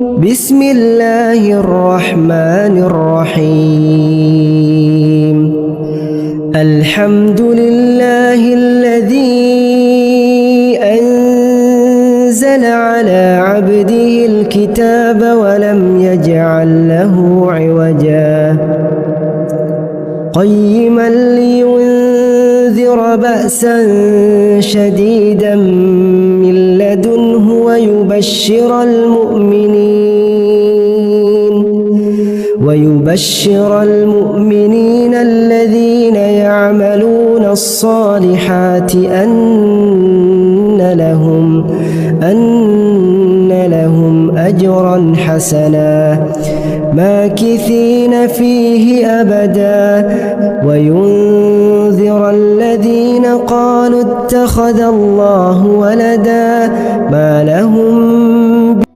بسم الله الرحمن الرحيم الحمد لله الذي أنزل على عبده الكتاب ولم يجعل له عوجا قيما لينذر بأسا شديدا من لدنه ويبشر المؤمنين الذين يعملون الصالحات أن لهم أجرا حسنا ماكثين فيه أبدا وينذر الذين قالوا اتخذ الله ولدا ما لهم